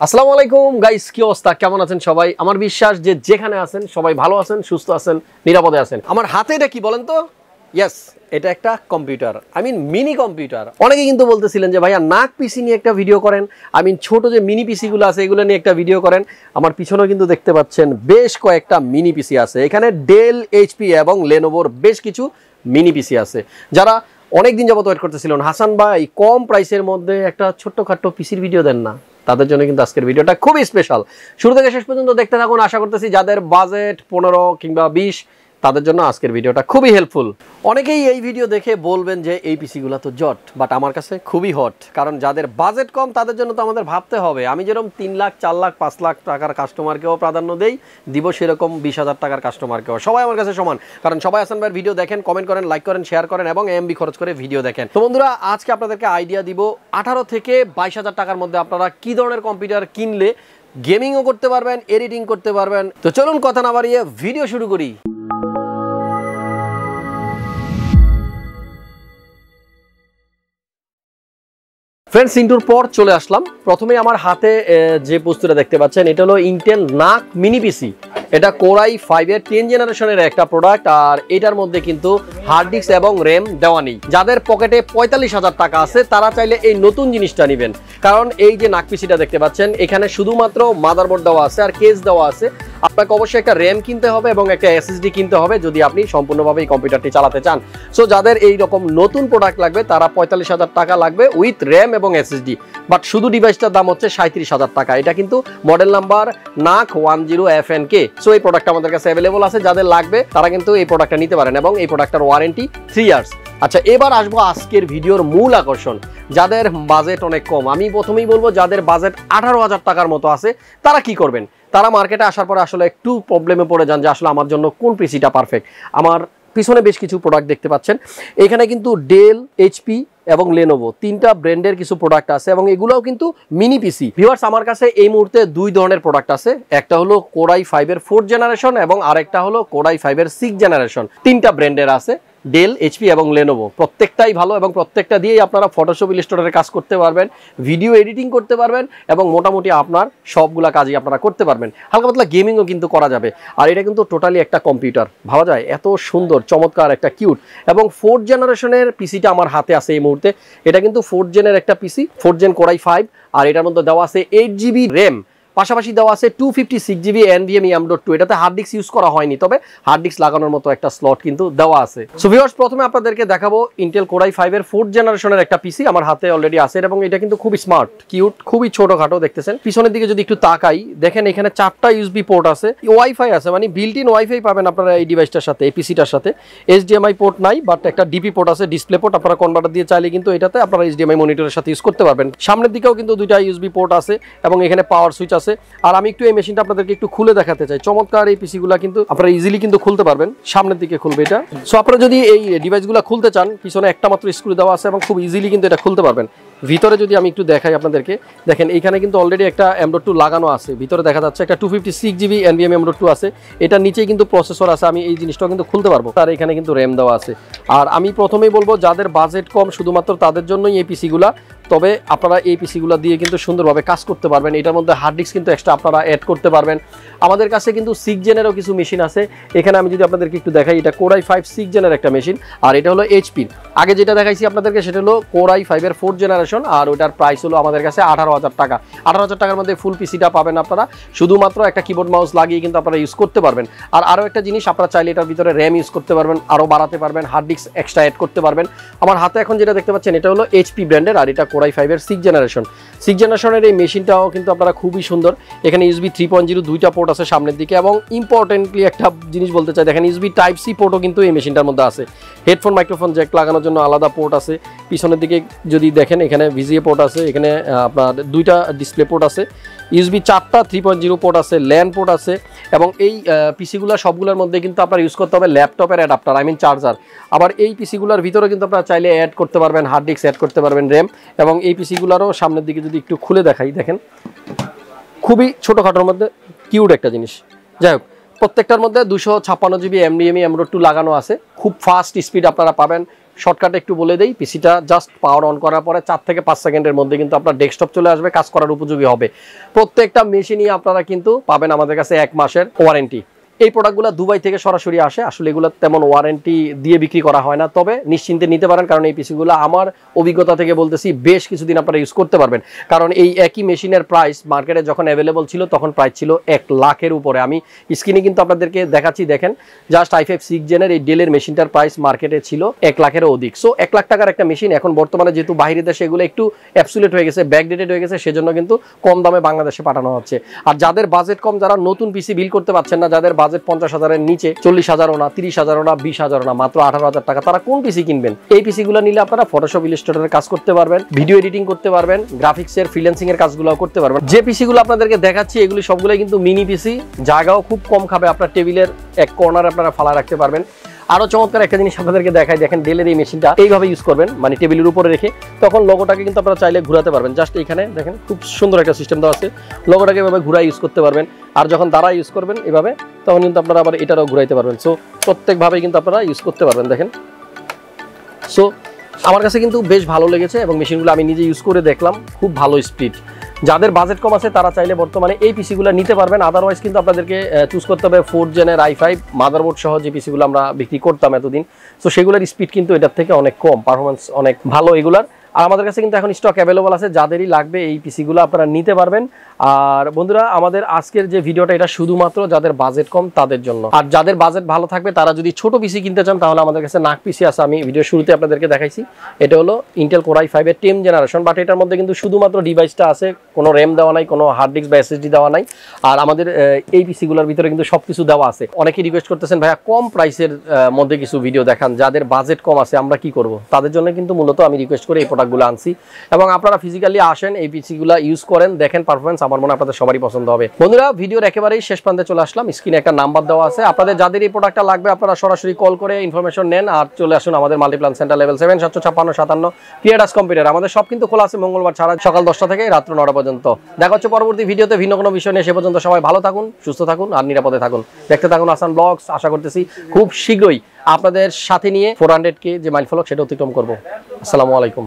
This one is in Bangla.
আসসালামু আলাইকুম গাইস, কি অবস্থা? কেমন আছেন সবাই? আমার বিশ্বাস যে যেখানে আছেন সবাই ভালো আছেন, সুস্থ আছেন, নিরাপদে আছেন। আমার হাতে এটা কি বলেন তো? ইয়েস, এটা একটা কম্পিউটার, মিনি কম্পিউটার। অনেকে কিন্তু বলতেছিলেন যে ভাইয়া নাক পিসি নিয়ে একটা ভিডিও করেন, ছোট যে মিনি পিসিগুলো আছে এগুলো নিয়ে একটা ভিডিও করেন। আমার পিছনেও কিন্তু দেখতে পাচ্ছেন বেশ কয়েকটা মিনি পিসি আছে। এখানে ডেল, এইচপি এবং লেনোভোর বেশ কিছু মিনি পিসি আছে। যারা অনেকদিন যাবত ওয়েট করতেছিলেন, হাসান ভাই কম প্রাইসের মধ্যে একটা ছোট্টখাট্টো পিসির ভিডিও দেন না, তাদের জন্য কিন্তু আজকের ভিডিওটা খুবই স্পেশাল। শুরু থেকে শেষ পর্যন্ত দেখতে থাকুন। আশা করতেছি যাদের বাজেট 15 কিংবা 20 তাদের জন্য আজকের ভিডিওটা খুবই হেল্পফুল। অনেকেই এই ভিডিও দেখে বলবেন যে এই পিসিগুলো তো জট, বাট আমার কাছে খুবই হট। কারণ যাদের বাজেট কম তাদের জন্য তো আমাদের ভাবতে হবে। আমি যেরকম 3 লাখ 4 লাখ 5 লাখ টাকার কাস্টমারকেও প্রাধান্য দেই, দিব সেরকম 20,000 টাকার কাস্টমারকেও। সবাই আমার কাছে সমান, কারণ সবাই হাসান ভাইয়ের ভিডিও দেখেন, কমেন্ট করেন, লাইক করেন, শেয়ার করেন এবং এমবি খরচ করে ভিডিও দেখেন। তো বন্ধুরা, আজকে আপনাদেরকে আইডিয়া দিব 18 থেকে 22,000 টাকার মধ্যে আপনারা কি ধরনের কম্পিউটার কিনলে গেমিংও করতে পারবেন, এডিটিং করতে পারবেন। তো চলুন কথা না বাড়িয়ে ভিডিও শুরু করি। ফ্রেন্ডস, ইন্টুর পর চলে আসলাম। প্রথমে আমার হাতে যে বস্তুটা দেখতে পাচ্ছেন এটা হলো ইন্টেল নাক মিনি পিসি। এটা কোর i5 এর 10 জেনারেশনের একটা প্রোডাক্ট। আর এটার মধ্যে কিন্তু হার্ড ডিস্ক এবং র্যাম দেওয়া নেই। যাদের পকেটে 45,000 টাকা আছে তারা চাইলে এই নতুন জিনিসটা নেবেন। কারণ এই যে নাক পিসিটা দেখতে পাচ্ছেন এখানে শুধুমাত্র মাদারবোর্ড দেওয়া আছে আর কেস দেওয়া আছে। আপনাকে অবশ্যই একটা র্যাম কিনতে হবে এবং একটা এসএসডি কিনতে হবে যদি আপনি সম্পূর্ণভাবে এই কম্পিউটারটি চালাতে চান। সো যাদের এই রকম নতুন প্রোডাক্ট লাগবে তারা 45,000 টাকা লাগবে উইথ র্যাম এবং এসএসডি। বাট শুধু ডিভাইসটার দাম হচ্ছে 37,000 টাকা। এটা কিন্তু মডেল নাম্বার নাক 10FNK। সো এই প্রোডাক্ট আমাদের কাছে অ্যাভেলেবল আছে। যাদের লাগবে তারা কিন্তু এই প্রোডাক্টটা নিতে পারেন এবং এই প্রোডাক্টটার ওয়ারেন্টি 3 ইয়ার্স। আচ্ছা, এবার আসবো আজকের ভিডিওর মূল আকর্ষণ। যাদের বাজেট অনেক কম, আমি প্রথমেই বলবো যাদের বাজেট 18,000 টাকার মতো আছে তারা কি করবেন? তারা মার্কেটে আসার পরে আসলে একটু প্রবলেমে পড়ে যান যে আসলে আমার জন্য কোন পিসিটা পারফেক্ট। আমার পিছনে বেশ কিছু প্রোডাক্ট দেখতে পাচ্ছেন। এখানে কিন্তু ডেল, এইচপি এবং লেনোভো তিনটা ব্র্যান্ডের কিছু প্রোডাক্ট আছে এবং এগুলোও কিন্তু মিনি পিসি। ভিউয়ার্স, আমার কাছে এই মুহূর্তে দুই ধরনের প্রোডাক্ট আছে। একটা হলো কোর i5 এর 4th জেনারেশন এবং আরেকটা হলো কোর i5 এর 6th জেনারেশন। তিনটা ব্র্যান্ডের আছে, ডেল, এইচপি এবং লেনোভো। প্রত্যেকটাই ভালো এবং প্রত্যেকটা দিয়েই আপনারা ফটোশপ, ইলাস্ট্রেটরে কাজ করতে পারবেন, ভিডিও এডিটিং করতে পারবেন এবং মোটামুটি আপনার সবগুলা কাজই আপনারা করতে পারবেন। হালকা পাতলা গেমিংও কিন্তু করা যাবে। আর এটা কিন্তু টোটালি একটা কম্পিউটার, ভাবা যায় এত সুন্দর চমৎকার একটা কিউট। এবং 4th জেনারেশনের পিসিটা আমার হাতে আছে এই মুহূর্তে। এটা কিন্তু 4th জেনের একটা পিসি, 4th জেন কোর i5। আর এটার মধ্যে দেওয়া আছে 8GB র্যাম, পাশাপাশি দেওয়া আছে 256GB NVMe M.2। এটাতে হার্ড ডিস্ক ইউজ করা হয়নি, তবে হার্ড ডিস্ক লাগানোর মতো একটা স্লট কিন্তু দেওয়া আছে। সো ভিউয়ার্স, প্রথমে আপনাদেরকে দেখাবো ইন্টেল কোর i5 এর 4th জেনারেশনের একটা পিসি আমার হাতে অলরেডি আছে এবং এটা কিন্তু খুবই স্মার্ট, কিউট, খুবই ছোটখাটো দেখতেছেন। পিছনের দিকে যদি একটু তাকাই দেখেন এখানে 4টা ইউএসবি পোর্ট আছে, ওয়াইফাই আছে, বিল্ট ইন ওয়াইফাই পাবেন আপনারা এই ডিভাইসটার সাথে, এই পিসিটার সাথে। HDMI পোর্ট নাই, বাট একটা ডিপি পোর্ট আছে, ডিসপ্লে পোর্ট। আপনারা কনভার্টার দিয়ে চাইলে কিন্তু এটাতে আপনারা HDMI মনিটরের সাথে ইউজ করতে পারবেন। সামনের দিকেও কিন্তু দুইটা ইউএসবি পোর্ট আছে এবং এখানে পাওয়ার সুইচ আছে। আর আমি একটু এই মেশিনটা আপনাদেরকে একটু খুলে দেখাতে চাই। চমৎকার এই পিসিগুলো কিন্তু আপনারা ইজিলি কিন্তু খুলতে পারবেন। সামনের দিকে খুলবে এটা। সো আপনারা যদি এই ডিভাইসগুলো খুলতে চান, পিছনে একটা মাত্র স্ক্রু দেওয়া আছে এবং খুব ইজিলি কিন্তু এটা খুলতে পারবেন। ভিতরে যদি আমি একটু দেখাই আপনাদেরকে, দেখেন এইখানে কিন্তু অলরেডি একটা M.2 লাগানো আছে। ভিতরে দেখা যাচ্ছে একটা 256GB NVMe M.2 আছে। এটার নিচেই কিন্তু প্রসেসর আছে, আমি এই জিনিসটাও কিন্তু খুলতে পারবো। আর এখানে কিন্তু র্যাম দেওয়া আছে। আর আমি প্রথমেই বলবো যাদের বাজেট কম শুধুমাত্র তাদের জন্যই এই পিসিগুলা। তবে আপনারা এই পিসিগুলো দিয়ে কিন্তু সুন্দরভাবে কাজ করতে পারবেন। এটার মধ্যে হার্ড ডিস্ক কিন্তু এক্সট্রা আপনারা অ্যাড করতে পারবেন। আমাদের কাছে কিন্তু 6th জেনেরও কিছু মেশিন আছে। এখানে আমি যদি আপনাদেরকে একটু দেখাই, এটা কোর i5 6th জেনের একটা মেশিন আর এটা হলো এইচপির। আগে যেটা দেখাইছি আপনাদেরকে সেটা হলো কোর i5 এর 4th জেনারেশন আর ওটার প্রাইস হলো আমাদের কাছে 18,000 টাকা। 18,000 টাকার মধ্যে ফুল পিসিটা পাবেন আপনারা। শুধুমাত্র একটা কিবোর্ড মাউস লাগিয়ে কিন্তু আপনারা ইউজ করতে পারবেন। আর আরও একটা জিনিস, আপনারা চাইলে এটার ভিতরে র্যাম ইউজ করতে পারবেন, আরও বাড়াতে পারবেন, হার্ড ডিস্ক এক্সট্রা অ্যাড করতে পারবেন। আমার হাতে এখন যেটা দেখতে পাচ্ছেন এটা হলো এইচপি ব্র্যান্ডের আর এটা কোর i5 এর 6th জেনারেশন। 6th জেনারেশনের এই মেশিনটাও কিন্তু আপনারা খুবই সুন্দর। এখানে USB 3.0 দুইটা পোর্ট আছে সামনের দিকে এবং ইম্পর্টেন্টলি একটা জিনিস বলতে চাই, দেখেন USB Type-C পোর্টও কিন্তু এই মেশিনটার মধ্যে আছে। হেডফোন, মাইক্রোফোন জ্যাক লাগানোর জন্য আলাদা পোর্ট আছে। পিছনের দিকে যদি দেখেন এখানে VGA পোর্ট আছে, এখানে আপনার দুইটা ডিসপ্লে পোর্ট আছে, USB 4টা 3.0 পোর্ট আছে, ল্যান পোর্ট আছে এবং এই পিসিগুলো সবগুলোর মধ্যে কিন্তু আপনার ইউজ করতে হবে ল্যাপটপের অ্যাডাপ্টার, চার্জার। আবার এই পিসিগুলোর ভিতরে কিন্তু আপনারা চাইলে অ্যাড করতে পারবেন হার্ড ডিস্ক, অ্যাড করতে পারবেন র্যাম। এবং এই পিসিগুলোরও সামনের দিকে যদি একটু খুলে দেখাই, দেখেন খুবই ছোটোখাটোর মধ্যে কিউট একটা জিনিস। যাই হোক, প্রত্যেকটার মধ্যে 256GB NVMe M.2 লাগানো আছে। খুব ফাস্ট স্পিড আপনারা পাবেন, শর্টকাটে একটু বলে দেই, পিসিটা জাস্ট পাওয়ার অন করার পরে 4 থেকে 5 সেকেন্ডের মধ্যে কিন্তু আপনার ডেস্কটপ চলে আসবে, কাজ করার উপযোগী হবে। প্রত্যেকটা মেশিনই আপনারা কিন্তু পাবেন আমাদের কাছে 1 মাসের ওয়ারেন্টি। এই প্রোডাক্টগুলো দুবাই থেকে সরাসরি আসে, আসলে এগুলো তেমন ওয়ারেন্টি দিয়ে বিক্রি করা হয় না, তবে নিশ্চিন্তে নিতে পারেন, কারণ এই পিসিগুলো আমার অভিজ্ঞতা থেকে বলতেছি বেশ কিছুদিন আপনারা ইউজ করতে পারবেন। কারণ এই একই মেশিনের প্রাইস মার্কেটে যখন অ্যাভেলেবল ছিল তখন প্রাইস ছিল 1 লাখের উপরে। আমি স্ক্রিনে কিন্তু আপনাদেরকে দেখাচ্ছি, দেখেন জাস্ট i5 6 জেনের এই ডেলের মেশিনটার প্রাইস মার্কেটে ছিল 1 লাখেরও অধিক। সো 1 লাখ টাকার একটা মেশিন এখন বর্তমানে যেহেতু বাইরের দেশে এগুলো একটু অ্যাবসুলেট হয়ে গেছে, ব্যাকডেটেড হয়ে গেছে, সেজন্য কিন্তু কম দামে বাংলাদেশে পাঠানো হচ্ছে। আর যাদের বাজেট কম, যারা নতুন পিসি বিল করতে পারছেন না, যাদের বাজেট 50,000-এর নিচে, 40,000ও না, 30,000ও না, 20,000ও না, মাত্র 18,000 টাকা, তারা কোন পিসি কিনবেন? এই পিসিগুলো নিলে আপনারা ফটোশপ, ইলাস্ট্রেটরের কাজ করতে পারবেন, ভিডিও এডিটিং করতে পারবেন, গ্রাফিক্সের ফ্রিল্যান্সিং এর কাজগুলো করতে পারবেন। যে পিসিগুলো আপনাদেরকে দেখাচ্ছি এগুলি সবগুলোই কিন্তু মিনি পিসি, জায়গাও খুব কম খাবে, আপনার টেবিলের এক কর্নারে আপনারা ফালা রাখতে পারবেন। আরো চমৎকার একটা জিনিস আপনাদেরকে দেখাই, দেখেন ডেলের এই মেশিনটা এইভাবে ইউজ করবেন, মানে টেবিলের উপরে রেখে, তখন লোগোটাকে কিন্তু আপনারা চাইলে ঘুরাতে পারবেন। জাস্ট এইখানে দেখেন খুব সুন্দর একটা সিস্টেম দেওয়া আছে, লোগোটাকে এভাবে ঘুরাই ইউজ করতে পারবেন। আর যখন দাঁড়া ইউজ করবেন এভাবে, তখন কিন্তু আপনারা আবার এটারও ঘুরাইতে পারবেন। সো প্রত্যেকভাবেই কিন্তু আপনারা ইউজ করতে পারবেন, দেখেন। সো আমার কাছে কিন্তু বেশ ভালো লেগেছে এবং মেশিনগুলো আমি নিজে ইউজ করে দেখলাম, খুব ভালো স্পিড। যাদের বাজেট কম আছে তারা চাইলে বর্তমানে এই পিসিগুলো নিতে পারবেন। আদারওয়াইজ কিন্তু আপনাদেরকে চুজ করতে হবে 4 জেনের i5 মাদারবোর্ড সহ যে পিসিগুলো আমরা বিক্রি করতাম এতদিন। সো সেগুলোর স্পিড কিন্তু এটার থেকে অনেক কম, পারফরমেন্স অনেক ভালো এগুলার। আর আমাদের কাছে কিন্তু এখন স্টক অ্যাভেলেবল আছে, যাদেরই লাগবে এই পিসিগুলো আপনারা নিতে পারবেন। আর বন্ধুরা, আমাদের আজকের যে ভিডিওটা এটা শুধুমাত্র যাদের বাজেট কম তাদের জন্য। আর যাদের বাজেট ভালো থাকবে তারা যদি ছোট পিসি কিনতে চান তাহলে আমাদের কাছে নাক পিসি আছে, আমি ভিডিও শুরুতে আপনাদেরকে দেখাইছি। এটা হলো ইন্টেল কোর i5 এর 10th জেনারেশন, বাট এটার মধ্যে কিন্তু শুধুমাত্র ডিভাইসটা আছে, কোনো র্যাম দেওয়া নাই, কোনো হার্ড ডিস্ক বা এসএসডি দেওয়া নাই। আর আমাদের এই পিসিগুলোর ভিতরে কিন্তু সবকিছু দেওয়া আছে। অনেকেই রিকোয়েস্ট করতেছেন ভাইয়া কম প্রাইসের মধ্যে কিছু ভিডিও দেখান, যাদের বাজেট কম আছে আমরা কি করব, তাদের জন্য কিন্তু মূলত আমি রিকোয়েস্ট করে এই প্রোডাক্টগুলো আনছি। এবং আপনারা ফিজিক্যালি আসেন, এই পিসিগুলো ইউজ করেন, দেখেন পারফরমেন্স, আমার মনে হয় আপনাদের সবারই পছন্দ হবে। বন্ধুরা, ভিডিওর একেবারেই শেষ প্রান্তে চলে আসলাম, স্ক্রিনে একটা নাম্বার দেওয়া আছে, আপনাদের যাদের এই প্রোডাক্টটা লাগবে আপনারা সরাসরি কল করে ইনফরমেশন নেন আর চলে আসুন আমাদের Multiplan centre level 7 75657 creators computer. আমাদের সব কিন্তু খোলা আছে মঙ্গলবার ছাড়া সকাল 10টা থেকে রাত্র 9টা পর্যন্ত। দেখা হচ্ছে পরবর্তী ভিডিওতে ভিন্ন কোনো বিষয় নিয়ে। সে পর্যন্ত সবাই ভালো থাকুন, সুস্থ থাকুন আর নিরাপদে থাকুন। দেখতে থাকুন আসান ব্লগস। আশা করতেছি খুব শীঘ্রই আপনাদের সাথে নিয়ে 400K যে মাইল ফলক সেটা অতিক্রম করবো। আসসালামু আলাইকুম।